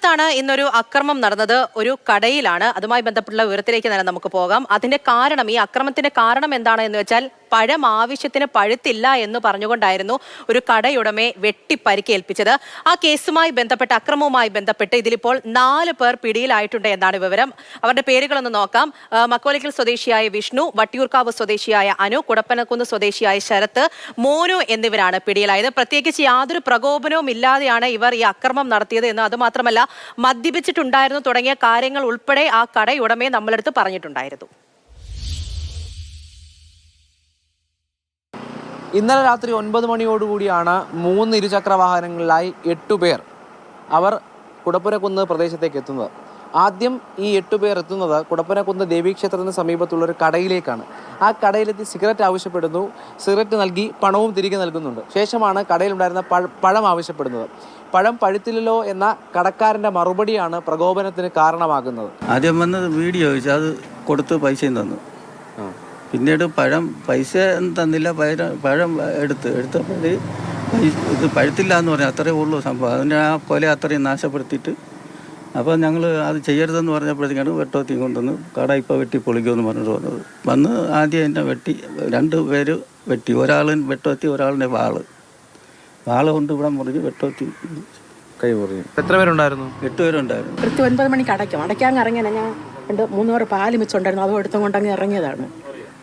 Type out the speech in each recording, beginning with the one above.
കൊല്ലത്താണ് ഇന്നൊരു അക്രമം നടന്നത്. ഒരു കടയിലാണ്. അതുമായി ബന്ധപ്പെട്ടുള്ള വിവരത്തിലേക്ക് തന്നെ നമുക്ക് പോകാം. അതിന്റെ കാരണം, ഈ അക്രമത്തിന്റെ കാരണം എന്താണ് എന്ന് വെച്ചാൽ, പഴം ആവശ്യത്തിന് പഴുത്തില്ല എന്ന് പറഞ്ഞുകൊണ്ടായിരുന്നു ഒരു കടയുടമയെ വെട്ടി പരിക്കേൽപ്പിച്ചത്. ആ കേസുമായി ബന്ധപ്പെട്ട്, അക്രമവുമായി ബന്ധപ്പെട്ട് ഇതിലിപ്പോൾ 4 പേർ പിടിയിലായിട്ടുണ്ട് എന്നാണ് വിവരം. അവരുടെ പേരുകളൊന്ന് നോക്കാം. മക്കോലിക്കൽ സ്വദേശിയായ വിഷ്ണു, വട്ടിയൂർക്കാവ് സ്വദേശിയായ അനു, കുടപ്പനക്കുന്ന് സ്വദേശിയായ ശരത്ത്, മോനു എന്നിവരാണ് പിടിയിലായത്. പ്രത്യേകിച്ച് യാതൊരു പ്രകോപനവും ഇല്ലാതെയാണ് ഇവർ ഈ അക്രമം നടത്തിയത് എന്ന്, അതുമാത്രമല്ല മദ്യപിച്ചിട്ടുണ്ടായിരുന്നു തുടങ്ങിയ കാര്യങ്ങൾ ഉൾപ്പെടെ ആ കടയുടമയെ നമ്മളെടുത്ത് പറഞ്ഞിട്ടുണ്ടായിരുന്നു. ഇന്നലെ രാത്രി 9 മണിയോടുകൂടിയാണ് 3 ഇരുചക്ര വാഹനങ്ങളിലായി 8 പേർ അവർ കുടപ്പനക്കുന്ന് പ്രദേശത്തേക്ക് എത്തുന്നത്. ആദ്യം ഈ 8 പേർ എത്തുന്നത് കുടപ്പനക്കുന്ന് ദേവീക്ഷേത്രത്തിന് സമീപത്തുള്ളൊരു കടയിലേക്കാണ്. ആ കടയിലെത്തി സിഗരറ്റ് ആവശ്യപ്പെടുന്നു. സിഗരറ്റ് നൽകി പണവും തിരികെ നൽകുന്നുണ്ട്. ശേഷമാണ് കടയിലുണ്ടായിരുന്ന പഴം ആവശ്യപ്പെടുന്നത്. പഴം പഴുത്തില്ലല്ലോ എന്ന കടക്കാരൻ്റെ മറുപടിയാണ് പ്രകോപനത്തിന് കാരണമാകുന്നത്. ആദ്യം വന്നത് വീഡിയോ ചോദിച്ചു, അത് കൊടുത്ത് പൈസയും തന്നു. പിന്നീട് പൈസ തന്നില്ല. പഴം എടുത്തപ്പോൾ ഇത് പഴുത്തില്ല എന്ന് പറഞ്ഞു. അത്രയേ ഉള്ളൂ സംഭവം. അതിൻ്റെ ആ കൊല അത്രയും നാശപ്പെടുത്തിയിട്ട്, അപ്പോൾ ഞങ്ങൾ അത് ചെയ്യരുതെന്ന് പറഞ്ഞപ്പോഴത്തേക്കാണ് വെട്ടോത്തി കൊണ്ടുവന്ന് കട ഇപ്പോൾ വെട്ടി പൊളിക്കുമെന്ന് പറഞ്ഞിട്ട് വന്ന് ആദ്യം എന്നെ വെട്ടി. 2 പേര് വെട്ടി. ഒരാൾ വെട്ടോത്തി, ഒരാളിൻ്റെ വാള് കൊണ്ട് ഇവിടെ മുറിഞ്ഞ് വെട്ടോത്തി കൈ മുറിഞ്ഞു. എത്ര പേരുണ്ടായിരുന്നു? 8 പേരുണ്ടായിരുന്നു. കൃത്യം 9 മണിക്ക് അടയ്ക്കാൻ ഇറങ്ങിയാണ്. ഞാൻ 3 പേർ പാല് മിച്ചമുണ്ടായിരുന്നു. അതും എടുത്തും കൊണ്ടങ്ങ് ഇറങ്ങിയതാണ്.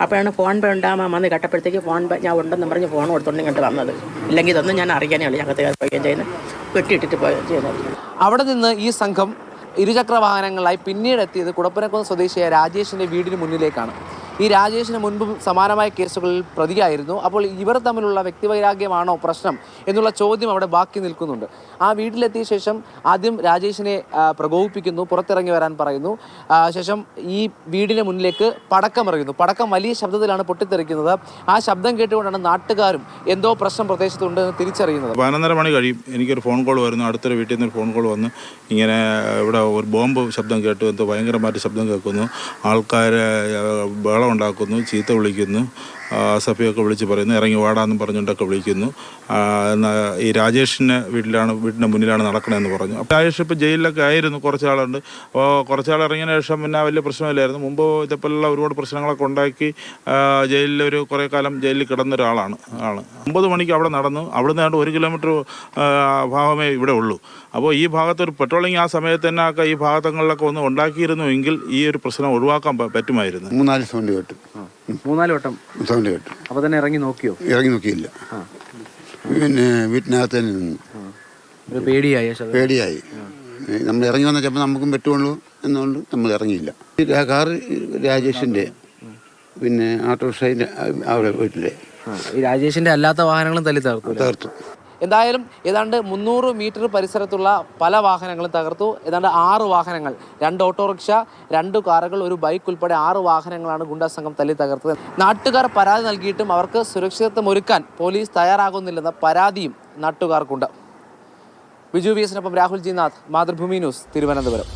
അപ്പോഴാണ് ഫോൺ പേ ഉണ്ടാകാൻ വന്ന് കേട്ടപ്പോഴത്തേക്ക് ഫോൺ പേ ഞാൻ ഉണ്ടെന്ന് പറഞ്ഞ് ഫോൺ കൊടുത്തോണ്ട് ഇങ്ങോട്ട് വന്നത്. ഇല്ലെങ്കിൽ ഇതൊന്നും ഞാൻ അറിയാനേ ഉള്ളൂ. ഞങ്ങൾക്ക് പോവുകയും ചെയ്യുന്നത് വെട്ടിയിട്ടിട്ട് ചെയ്യുന്നത്. അവിടെ നിന്ന് ഈ സംഘം ഇരുചക്ര വാഹനങ്ങളായി പിന്നീട് എത്തിയത് കുടപ്പനക്കുന്ന് സ്വദേശിയായ രാജേഷിൻ്റെ വീടിന് മുന്നിലേക്കാണ്. ഈ രാജേഷിന് മുൻപും സമാനമായ കേസുകളിൽ പ്രതിയായിരുന്നു. അപ്പോൾ ഇവർ തമ്മിലുള്ള വ്യക്തിവൈരാഗ്യമാണോ പ്രശ്നം എന്നുള്ള ചോദ്യം അവിടെ ബാക്കി നിൽക്കുന്നുണ്ട്. ആ വീട്ടിലെത്തിയ ശേഷം ആദ്യം രാജേഷിനെ പ്രകോപിപ്പിക്കുന്നു, പുറത്തിറങ്ങി വരാൻ പറയുന്നു. ശേഷം ഈ വീടിന് മുന്നിലേക്ക് പടക്കം എറിയുന്നു. പടക്കം വലിയ ശബ്ദത്തിലാണ് പൊട്ടിത്തെറിക്കുന്നത്. ആ ശബ്ദം കേട്ടുകൊണ്ടാണ് നാട്ടുകാരും എന്തോ പ്രശ്നം പ്രദേശത്തുണ്ട് എന്ന് തിരിച്ചറിയുന്നത്. 11:30 മണി കഴിയും. എനിക്കൊരു ഫോൺ കോൾ വരുന്നു. അടുത്തൊരു വീട്ടിൽ നിന്ന് ഒരു ഫോൺ കോൾ വന്ന്, ഇങ്ങനെ ഇവിടെ ഒരു ബോംബ് ശബ്ദം കേട്ടു, എന്തോ ഭയങ്കരമായിട്ട് ശബ്ദം കേൾക്കുന്നു, ആൾക്കാർ ബഹളം ഉണ്ടാക്കുന്നു, ചീത്ത വിളിക്കുന്നു, സഫിയൊക്കെ വിളിച്ച് പറയുന്നു, ഇറങ്ങി വാടാന്ന് പറഞ്ഞുകൊണ്ടൊക്കെ വിളിക്കുന്നു. ഈ രാജേഷിൻ്റെ വീടിൻ്റെ മുന്നിലാണ് നടക്കണമെന്ന് പറഞ്ഞു. അപ്പോൾ രാജേഷ് ഇപ്പോൾ ജയിലിലൊക്കെ ആയിരുന്നു കുറച്ച് നാളുണ്ട്. അപ്പോൾ കുറച്ചാൾ ഇറങ്ങിയതിന് ശേഷം പിന്നെ വലിയ പ്രശ്നമില്ലായിരുന്നു. മുമ്പ് ഇതേപോലുള്ള ഒരുപാട് പ്രശ്നങ്ങളൊക്കെ ഉണ്ടാക്കി ജയിലിൽ കുറേ കാലം ജയിലിൽ കിടന്ന ഒരാളാണ്. 9 മണിക്ക് അവിടെ നടന്നു. അവിടുന്ന് ഏതാണ്ട് 1 കിലോമീറ്റർ ഭാഗമേ ഇവിടെ ഉള്ളൂ. അപ്പോൾ ഈ ഭാഗത്തൊരു പെട്രോളിങ് ആ സമയത്ത് തന്നെ ഈ ഭാഗങ്ങളിലൊക്കെ ഒന്ന് ഉണ്ടാക്കിയിരുന്നുവെങ്കിൽ ഈ ഒരു പ്രശ്നം ഒഴിവാക്കാൻ പറ്റുമായിരുന്നു. 3-4 സൗണ്ട് കേട്ടു. 3-4 വട്ടം സൗണ്ട് കേട്ടു. അപ്പോൾ തന്നെ ഇറങ്ങി നോക്കിയോ? ഇറങ്ങി നോക്കിയില്ല. പിന്നെ വീട്ടിനകത്ത് തന്നെ നിന്നു. പേടിയായി. നമ്മൾ ഇറങ്ങി വന്ന ചിലപ്പോൾ നമുക്കും പറ്റുള്ളൂ എന്നുകൊണ്ട് നമ്മൾ ഇറങ്ങിയില്ല. കാർ രാജേഷിൻ്റെ, പിന്നെ ഓട്ടോറിക്ഷ അവിടെ വീട്ടിലെ ഈ രാജേഷിൻ്റെ അല്ലാത്ത വാഹനങ്ങളും തകർത്തു. എന്തായാലും ഏതാണ്ട് 300 മീറ്റർ പരിസരത്തുള്ള പല വാഹനങ്ങളും തകർത്തു. ഏതാണ്ട് 6 വാഹനങ്ങൾ, 2 ഓട്ടോറിക്ഷ, 2 കാറുകൾ, ഒരു ബൈക്ക് ഉൾപ്പെടെ 6 വാഹനങ്ങളാണ് ഗുണ്ടാ സംഘം തല്ലി തകർത്തത്. നാട്ടുകാർ പരാതി നൽകിയിട്ടും അവർക്ക് സുരക്ഷിതത്വം ഒരുക്കാൻ പോലീസ് തയ്യാറാകുന്നില്ലെന്ന പരാതിയും നാട്ടുകാർക്കുണ്ട്. ബിജു VS-നൊപ്പം രാഹുൽ ജി നാഥ്, മാതൃഭൂമി ന്യൂസ്, തിരുവനന്തപുരം.